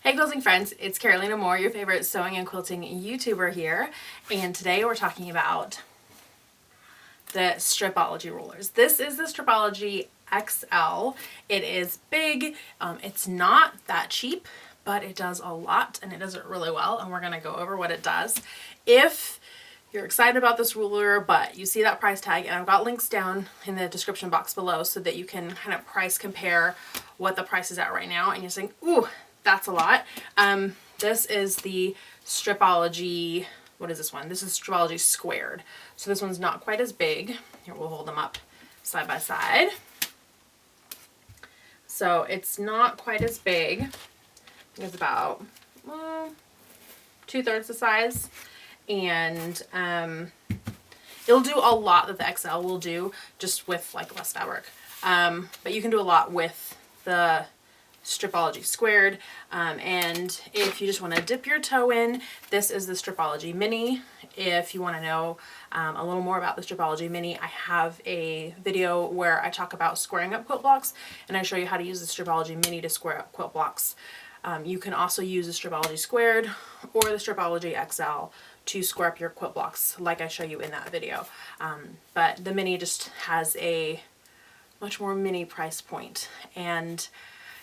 Hey quilting friends, it's Carolina Moore, your favorite sewing and quilting YouTuber here, and today we're talking about the Stripology rulers. This is the Stripology XL. It is big, it's not that cheap, but it does a lot and it does it really well, and we're going to go over what it does. If you're excited about this ruler, but you see that price tag, and I've got links down in the description box below so that you can kind of price compare what the price is at right now, and you're saying, ooh, that's a lot. This is the Stripology, what is this one? This is Stripology Squared. So this one's not quite as big. Here, we'll hold them up side by side. So it's not quite as big. It's about 2/3 the size. And it'll do a lot that the XL will do, just with like less fabric. But you can do a lot with the Stripology Squared, and if you just want to dip your toe in, this is the Stripology Mini. If you want to know a little more about the Stripology Mini, I have a video where I talk about squaring up quilt blocks, and I show you how to use the Stripology Mini to square up quilt blocks. You can also use the Stripology Squared or the Stripology XL to square up your quilt blocks, like I show you in that video. But the Mini just has a much more mini price point, and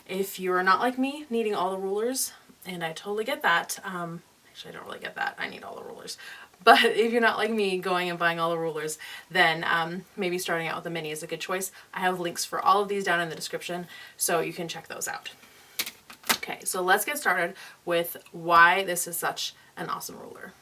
if you're not like me, needing all the rulers, and I totally get that, actually I don't really get that, I need all the rulers, but if you're not like me going and buying all the rulers, then maybe starting out with the Mini is a good choice. I have links for all of these down in the description, so you can check those out. Okay, so let's get started with why this is such an awesome ruler.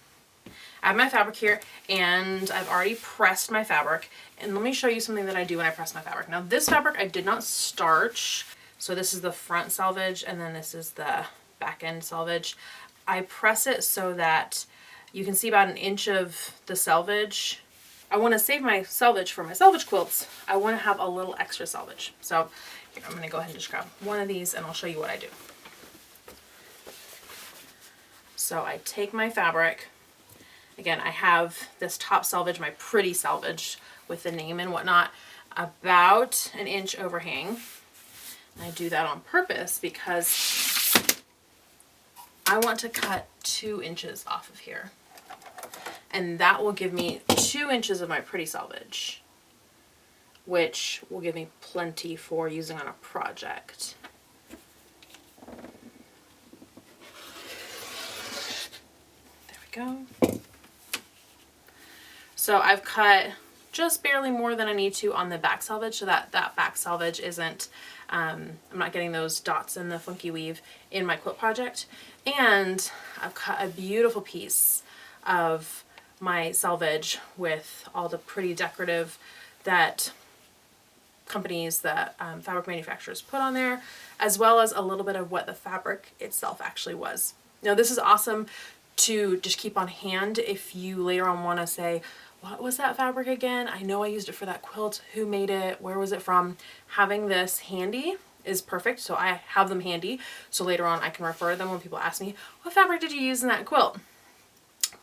I have my fabric here, and I've already pressed my fabric, and let me show you something that I do when I press my fabric. Now this fabric I did not starch. So this is the front selvage, and then this is the back end selvage. I press it so that you can see about 1 inch of the selvage. I want to save my selvage for my selvage quilts. I want to have a little extra selvage. So here, I'm going to go ahead and just grab one of these and I'll show you what I do. So I take my fabric. Again, I have this top selvage, my pretty selvage with the name and whatnot, about 1 inch overhang. I do that on purpose because I want to cut 2 inches off of here, and that will give me 2 inches of my pretty selvage, which will give me plenty for using on a project. There we go. So I've cut just barely more than I need to on the back selvage, so that back selvage isn't, I'm not getting those dots in the funky weave in my quilt project. And I've cut a beautiful piece of my selvage with all the pretty decorative that companies, that fabric manufacturers put on there, as well as a little bit of what the fabric itself actually was. Now this is awesome to just keep on hand if you later on want to say, what was that fabric again? I know I used it for that quilt. Who made it? Where was it from? Having this handy is perfect. So I have them handy, so later on I can refer to them when people ask me, what fabric did you use in that quilt?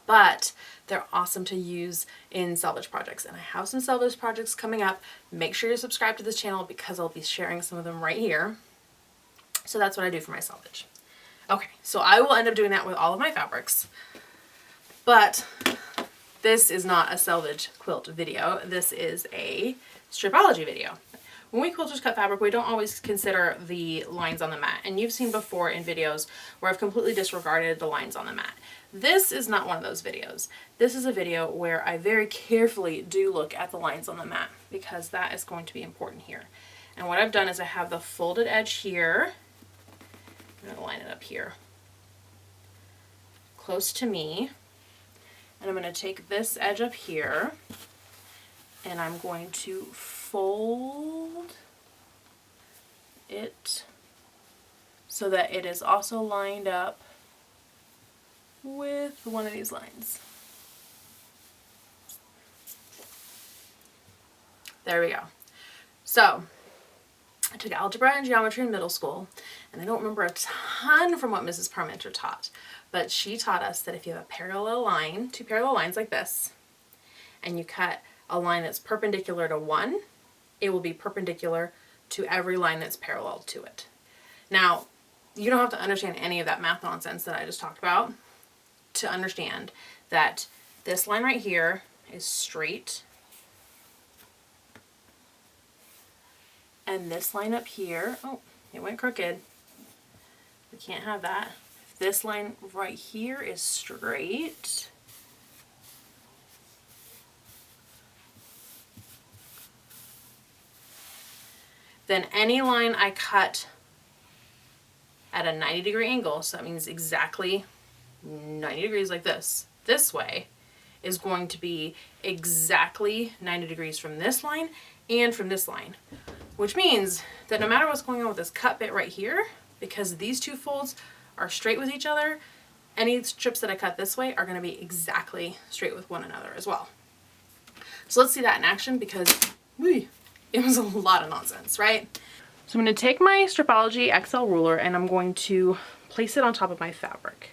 But they're awesome to use in selvage projects, and I have some selvage projects coming up. Make sure you're subscribed to this channel because I'll be sharing some of them right here. So that's what I do for my selvage. Okay, so I will end up doing that with all of my fabrics, but this is not a selvage quilt video. This is a Stripology video. When we quilters cut fabric, we don't always consider the lines on the mat. And you've seen before in videos where I've completely disregarded the lines on the mat. This is not one of those videos. This is a video where I very carefully do look at the lines on the mat, because that is going to be important here. And what I've done is I have the folded edge here. I'm going to line it up here, close to me. And I'm going to take this edge up here, and I'm going to fold it so that it is also lined up with one of these lines. There we go. So I took algebra and geometry in middle school, and I don't remember a ton from what Mrs. Parmenter taught, but she taught us that if you have a parallel line, 2 parallel lines like this, and you cut a line that's perpendicular to one, it will be perpendicular to every line that's parallel to it. Now, you don't have to understand any of that math nonsense that I just talked about to understand that this line right here is straight. And this line up here, oh, it went crooked. We can't have that. This line right here is straight. Then any line I cut at a 90-degree angle, so that means exactly 90 degrees like this way, is going to be exactly 90 degrees from this line and from this line. Which means that no matter what's going on with this cut bit right here, because these two folds are straight with each other, any strips that I cut this way are going to be exactly straight with one another as well. So let's see that in action, because it was a lot of nonsense, right? So I'm going to take my Stripology XL ruler and I'm going to place it on top of my fabric.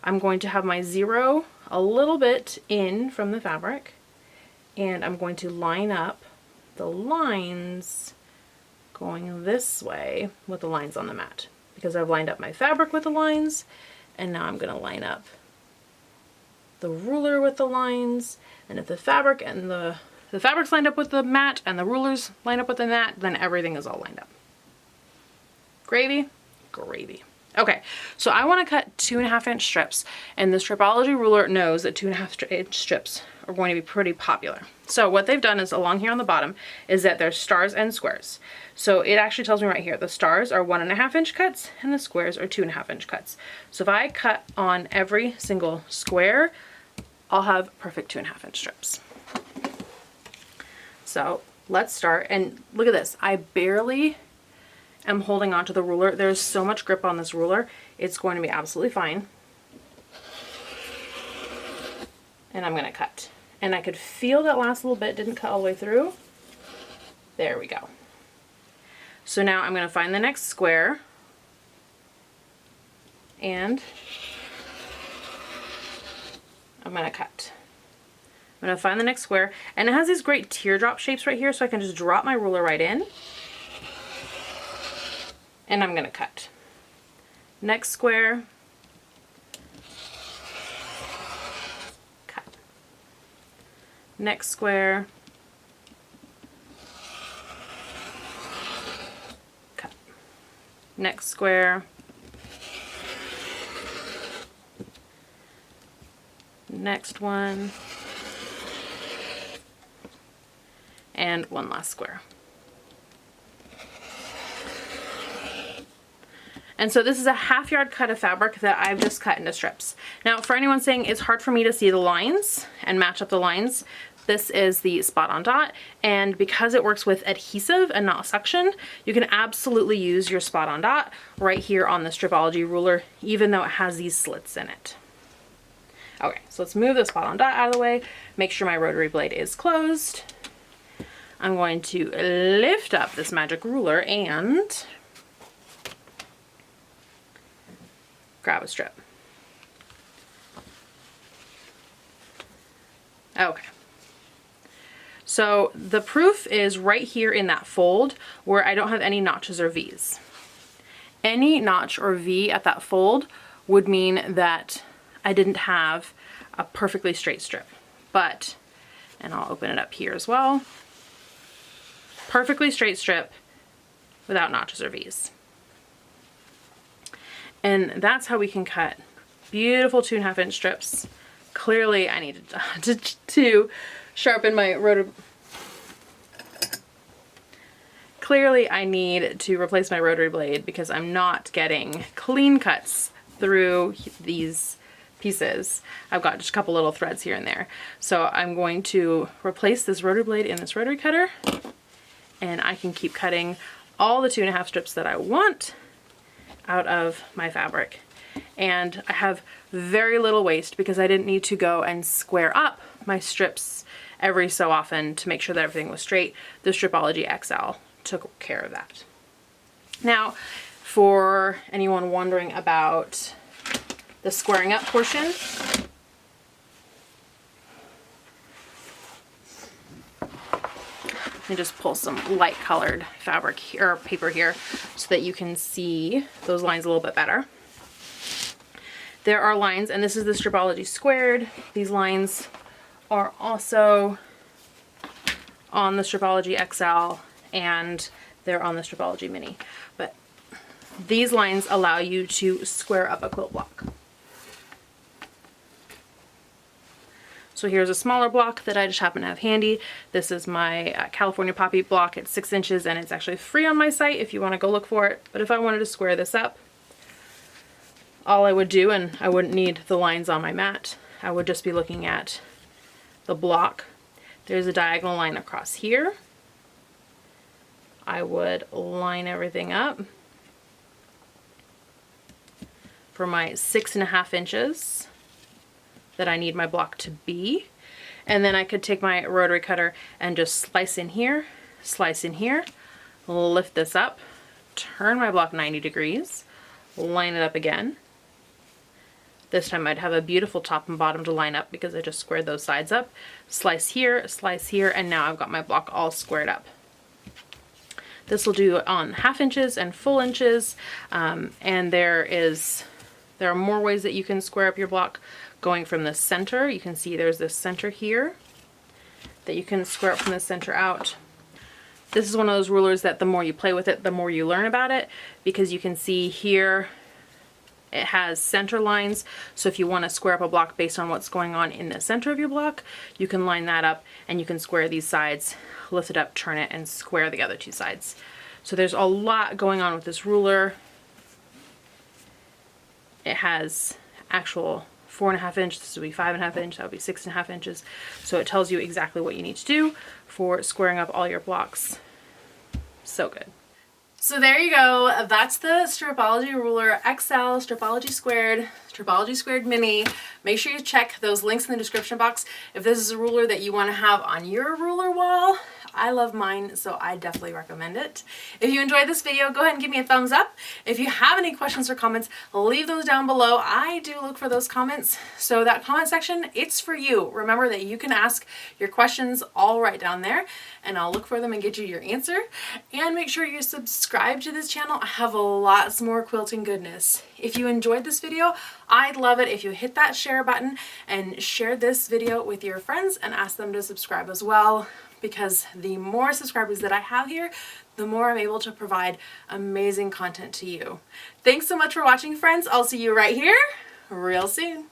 I'm going to have my zero a little bit in from the fabric, and I'm going to line up the lines going this way with the lines on the mat, because I've lined up my fabric with the lines, and now I'm going to line up the ruler with the lines. And if the fabric and the fabric's lined up with the mat and the ruler's lined up with the mat, then everything is all lined up. Gravy? Gravy. Okay, so I want to cut 2.5-inch strips, and the Stripology ruler knows that 2.5-inch strips are going to be pretty popular. So what they've done is along here on the bottom is that there's stars and squares. So it actually tells me right here, the stars are 1.5-inch cuts and the squares are 2.5-inch cuts. So if I cut on every single square, I'll have perfect 2.5-inch strips. So let's start, and look at this. I barely am holding onto the ruler. There's so much grip on this ruler. It's going to be absolutely fine. And I'm going to cut. And I could feel that last little bit didn't cut all the way through. There we go. So now I'm going to find the next square. And I'm going to cut. I'm going to find the next square. And it has these great teardrop shapes right here, so I can just drop my ruler right in. And I'm going to cut. Next square. Cut. Next square. Cut. Next square. Next one. And one last square. And so this is a 1/2 yard cut of fabric that I've just cut into strips. Now, for anyone saying it's hard for me to see the lines and match up the lines, this is the Spot On Dot, and because it works with adhesive and not suction, you can absolutely use your Spot On Dot right here on the Stripology ruler, even though it has these slits in it. Okay, so let's move the Spot On Dot out of the way, make sure my rotary blade is closed. I'm going to lift up this magic ruler and grab a strip. Okay. So the proof is right here in that fold where I don't have any notches or V's. Any notch or V at that fold would mean that I didn't have a perfectly straight strip. But, and I'll open it up here as well, perfectly straight strip without notches or V's. And that's how we can cut beautiful 2.5-inch strips. Clearly I needed to sharpen my rotary. Clearly I need to replace my rotary blade because I'm not getting clean cuts through these pieces. I've got just a couple little threads here and there. So I'm going to replace this rotary blade in this rotary cutter, and I can keep cutting all the 2.5 strips that I want out of my fabric. And I have very little waste because I didn't need to go and square up my strips every so often to make sure that everything was straight. The Stripology XL took care of that. Now, for anyone wondering about the squaring up portion, me just pull some light colored fabric here, or paper here, so that you can see those lines a little bit better. There are lines, and this is the Stripology Squared. These lines are also on the Stripology XL, and they're on the Stripology Mini. But these lines allow you to square up a quilt block. So here's a smaller block that I just happen to have handy. This is my California Poppy block. It's 6 inches, and it's actually free on my site if you want to go look for it. But if I wanted to square this up, all I would do, and I wouldn't need the lines on my mat, I would just be looking at the block. There's a diagonal line across here. I would line everything up for my 6.5 inches that I need my block to be. And then I could take my rotary cutter and just slice in here, lift this up, turn my block 90 degrees, line it up again. This time I'd have a beautiful top and bottom to line up because I just squared those sides up. Slice here, and now I've got my block all squared up. This will do on 1/2 inches and full inches, and there are more ways that you can square up your block. Going from the center, you can see there's this center here that you can square up from the center out. This is one of those rulers that the more you play with it, the more you learn about it, because you can see here it has center lines. So if you want to square up a block based on what's going on in the center of your block, you can line that up and you can square these sides, lift it up, turn it, and square the other two sides. So there's a lot going on with this ruler. It has actual 4.5 inch, this would be 5.5 inch, that would be 6.5 inches. So it tells you exactly what you need to do for squaring up all your blocks. So good. So there you go. That's the Stripology Ruler XL, Stripology Squared, Stripology Squared Mini. Make sure you check those links in the description box if this is a ruler that you want to have on your ruler wall. I love mine, so I definitely recommend it. If you enjoyed this video, go ahead and give me a thumbs up. If you have any questions or comments, leave those down below. I do look for those comments, so that comment section, it's for you. Remember that you can ask your questions all right down there, and I'll look for them and get you your answer. And make sure you subscribe to this channel. I have lots more quilting goodness. If you enjoyed this video, I'd love it if you hit that share button and share this video with your friends and ask them to subscribe as well, because the more subscribers that I have here, the more I'm able to provide amazing content to you. Thanks so much for watching, friends. I'll see you right here real soon.